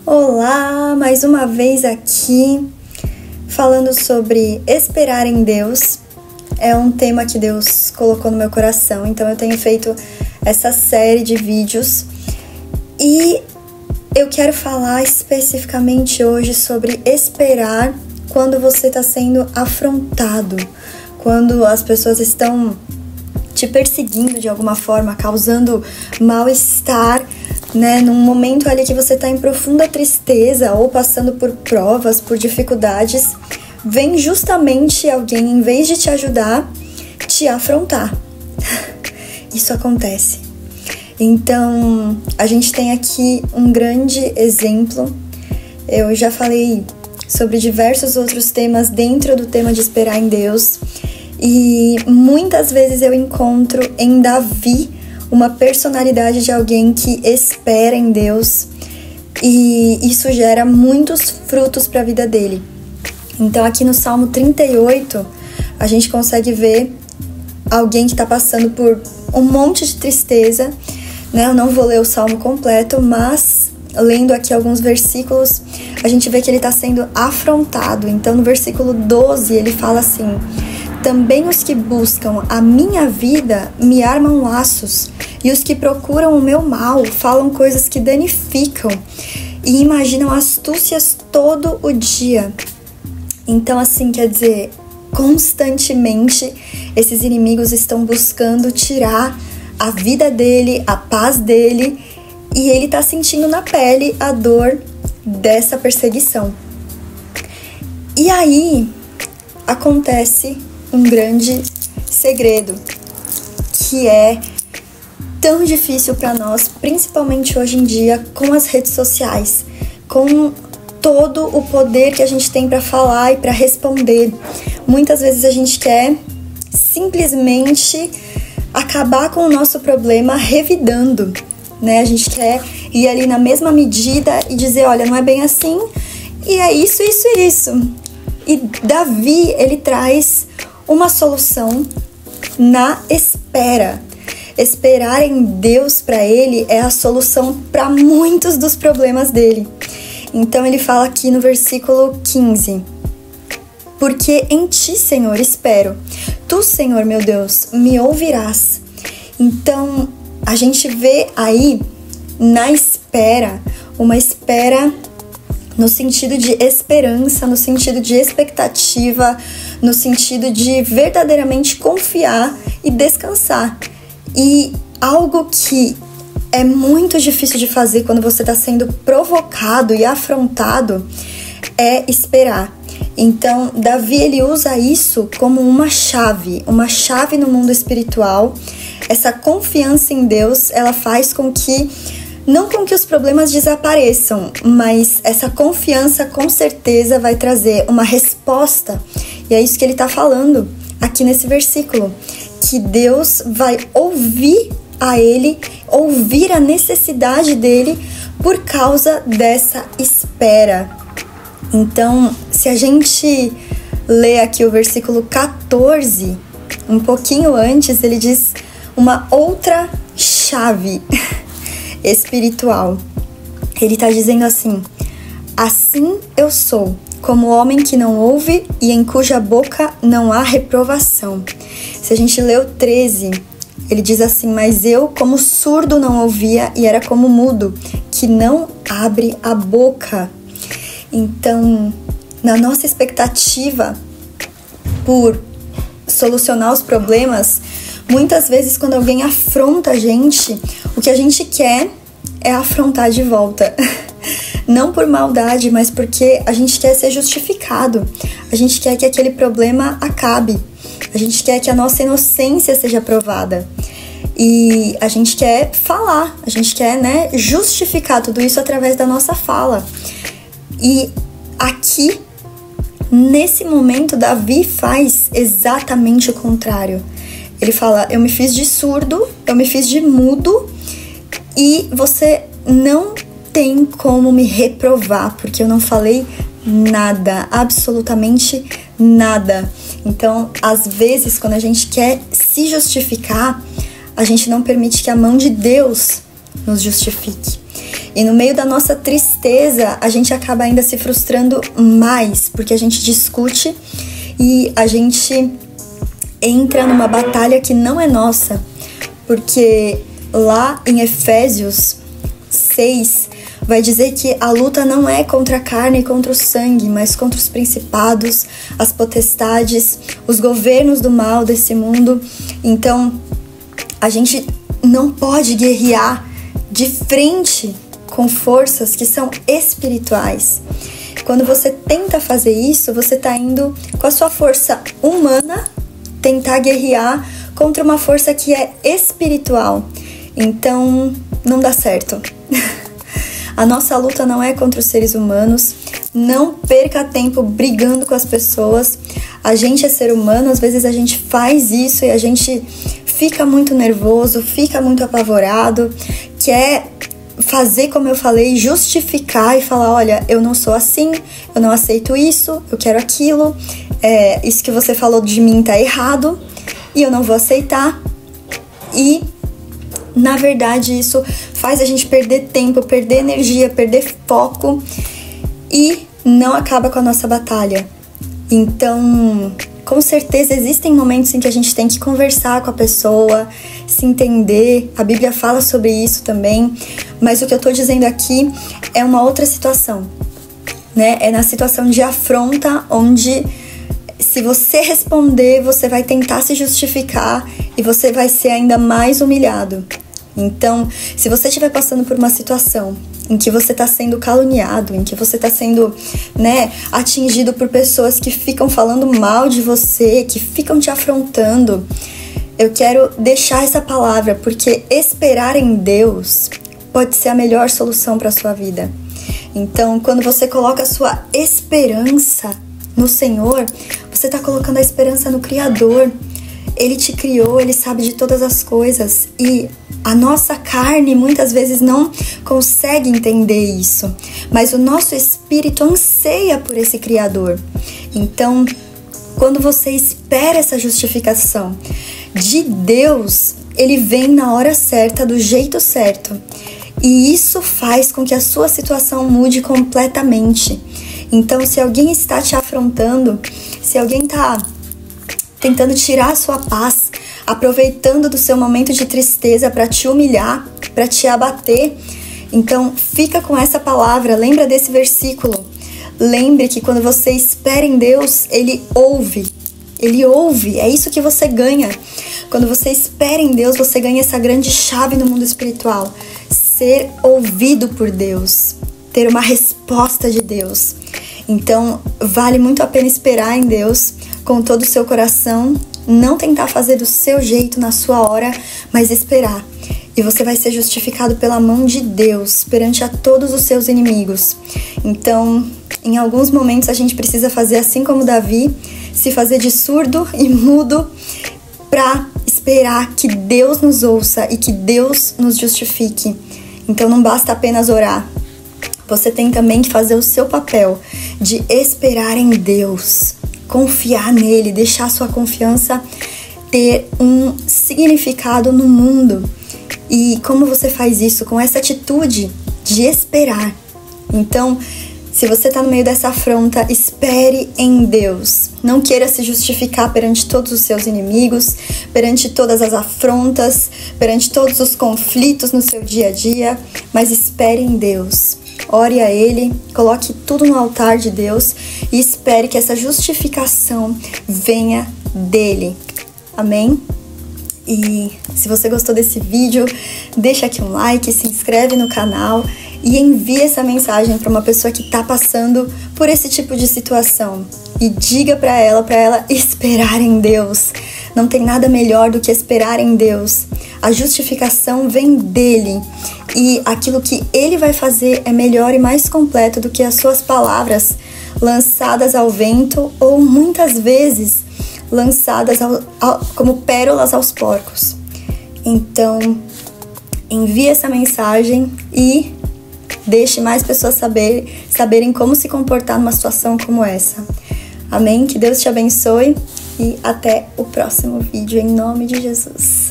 Olá, mais uma vez aqui falando sobre esperar em Deus. É um tema que Deus colocou no meu coração, então eu tenho feito essa série de vídeos e eu quero falar especificamente hoje sobre esperar quando você está sendo afrontado, quando as pessoas estão te perseguindo de alguma forma, causando mal-estar, né? Num momento ali que você está em profunda tristeza ou passando por provas, por dificuldades, vem justamente alguém, em vez de te ajudar, te afrontar. Isso acontece. Então, a gente tem aqui um grande exemplo. Eu já falei sobre diversos outros temas dentro do tema de esperar em Deus. E muitas vezes eu encontro em Davi uma personalidade de alguém que espera em Deus, e isso gera muitos frutos para a vida dele. Então aqui no Salmo 38 a gente consegue ver alguém que está passando por um monte de tristeza, né? Eu não vou ler o Salmo completo, mas lendo aqui alguns versículos a gente vê que ele está sendo afrontado. Então no versículo 12 ele fala assim: também os que buscam a minha vida me armam laços, e os que procuram o meu mal falam coisas que danificam e imaginam astúcias todo o dia. Então, assim, quer dizer, constantemente esses inimigos estão buscando tirar a vida dele, a paz dele, e ele está sentindo na pele a dor dessa perseguição. E aí acontece um grande segredo, que é tão difícil para nós, principalmente hoje em dia, com as redes sociais, com todo o poder que a gente tem para falar e para responder. Muitas vezes a gente quer simplesmente acabar com o nosso problema revidando, né? A gente quer ir ali na mesma medida e dizer, olha, não é bem assim, e é isso, isso e isso. E Davi, ele traz uma solução na espera. Esperar em Deus para ele é a solução para muitos dos problemas dele. Então ele fala aqui no versículo 15: porque em ti, Senhor, espero. Tu, Senhor, meu Deus, me ouvirás. Então a gente vê aí na espera, uma espera no sentido de esperança, no sentido de expectativa, no sentido de verdadeiramente confiar e descansar. E algo que é muito difícil de fazer quando você está sendo provocado e afrontado é esperar. Então, Davi, ele usa isso como uma chave no mundo espiritual. Essa confiança em Deus, ela faz com que, não com que os problemas desapareçam, mas essa confiança com certeza vai trazer uma resposta. E é isso que ele está falando aqui nesse versículo, que Deus vai ouvir a ele, ouvir a necessidade dele por causa dessa espera. Então, se a gente lê aqui o versículo 14, um pouquinho antes, ele diz uma outra chave espiritual. Ele está dizendo assim: assim eu sou, como homem que não ouve e em cuja boca não há reprovação. Se a gente lê o 13, ele diz assim: mas eu, como surdo, não ouvia e era como mudo, que não abre a boca. Então, na nossa expectativa por solucionar os problemas, muitas vezes quando alguém afronta a gente, o que a gente quer é afrontar de volta. Não por maldade, mas porque a gente quer ser justificado. A gente quer que aquele problema acabe. A gente quer que a nossa inocência seja provada. E a gente quer falar, a gente quer, né, justificar tudo isso através da nossa fala. E aqui, nesse momento, Davi faz exatamente o contrário. Ele fala: eu me fiz de surdo, eu me fiz de mudo, e você não tem como me reprovar, porque eu não falei nada, absolutamente nada. Então, às vezes, quando a gente quer se justificar, a gente não permite que a mão de Deus nos justifique. E no meio da nossa tristeza, a gente acaba ainda se frustrando mais, porque a gente discute e a gente entra numa batalha que não é nossa. Porque lá em Efésios 6, vai dizer que a luta não é contra a carne e contra o sangue, mas contra os principados, as potestades, os governos do mal desse mundo. Então, a gente não pode guerrear de frente com forças que são espirituais. Quando você tenta fazer isso, você está indo com a sua força humana tentar guerrear contra uma força que é espiritual. Então, não dá certo. A nossa luta não é contra os seres humanos. Não perca tempo brigando com as pessoas. A gente é ser humano, às vezes a gente faz isso e a gente fica muito nervoso, fica muito apavorado, quer fazer, como eu falei, justificar e falar, olha, eu não sou assim, eu não aceito isso, eu quero aquilo, isso que você falou de mim tá errado e eu não vou aceitar. E na verdade isso faz a gente perder tempo, perder energia, perder foco e não acaba com a nossa batalha. Então, com certeza existem momentos em que a gente tem que conversar com a pessoa, se entender. A Bíblia fala sobre isso também, mas o que eu tô dizendo aqui é uma outra situação, né? É na situação de afronta, onde se você responder, você vai tentar se justificar e você vai ser ainda mais humilhado. Então, se você estiver passando por uma situação em que você está sendo caluniado, em que você está sendo, atingido por pessoas que ficam falando mal de você, que ficam te afrontando, eu quero deixar essa palavra, porque esperar em Deus pode ser a melhor solução para a sua vida. Então, quando você coloca a sua esperança no Senhor, você está colocando a esperança no Criador. Ele te criou, Ele sabe de todas as coisas e a nossa carne muitas vezes não consegue entender isso, mas o nosso espírito anseia por esse Criador. Então, quando você espera essa justificação de Deus, Ele vem na hora certa, do jeito certo. E isso faz com que a sua situação mude completamente. Então, se alguém está te afrontando, se alguém está tentando tirar a sua paz, aproveitando do seu momento de tristeza para te humilhar, para te abater, então fica com essa palavra, lembra desse versículo. Lembre que quando você espera em Deus, Ele ouve, é isso que você ganha. Quando você espera em Deus, você ganha essa grande chave no mundo espiritual, ser ouvido por Deus, ter uma resposta de Deus. Então, vale muito a pena esperar em Deus com todo o seu coração, não tentar fazer do seu jeito na sua hora, mas esperar. E você vai ser justificado pela mão de Deus perante a todos os seus inimigos. Então, em alguns momentos a gente precisa fazer assim como Davi, se fazer de surdo e mudo para esperar que Deus nos ouça e que Deus nos justifique. Então não basta apenas orar. Você tem também que fazer o seu papel de esperar em Deus, confiar nele, deixar sua confiança ter um significado no mundo. E como você faz isso? Com essa atitude de esperar. Então, se você está no meio dessa afronta, espere em Deus. Não queira se justificar perante todos os seus inimigos, perante todas as afrontas, perante todos os conflitos no seu dia a dia, mas espere em Deus. Ore a Ele, coloque tudo no altar de Deus e espere que essa justificação venha dEle. Amém? E se você gostou desse vídeo, deixa aqui um like, se inscreve no canal e envie essa mensagem para uma pessoa que está passando por esse tipo de situação. E diga para ela esperar em Deus. Não tem nada melhor do que esperar em Deus. A justificação vem dEle. E aquilo que Ele vai fazer é melhor e mais completo do que as suas palavras lançadas ao vento ou muitas vezes lançadas como pérolas aos porcos. Então, envie essa mensagem e deixe mais pessoas saberem como se comportar numa situação como essa. Amém? Que Deus te abençoe e até o próximo vídeo, em nome de Jesus.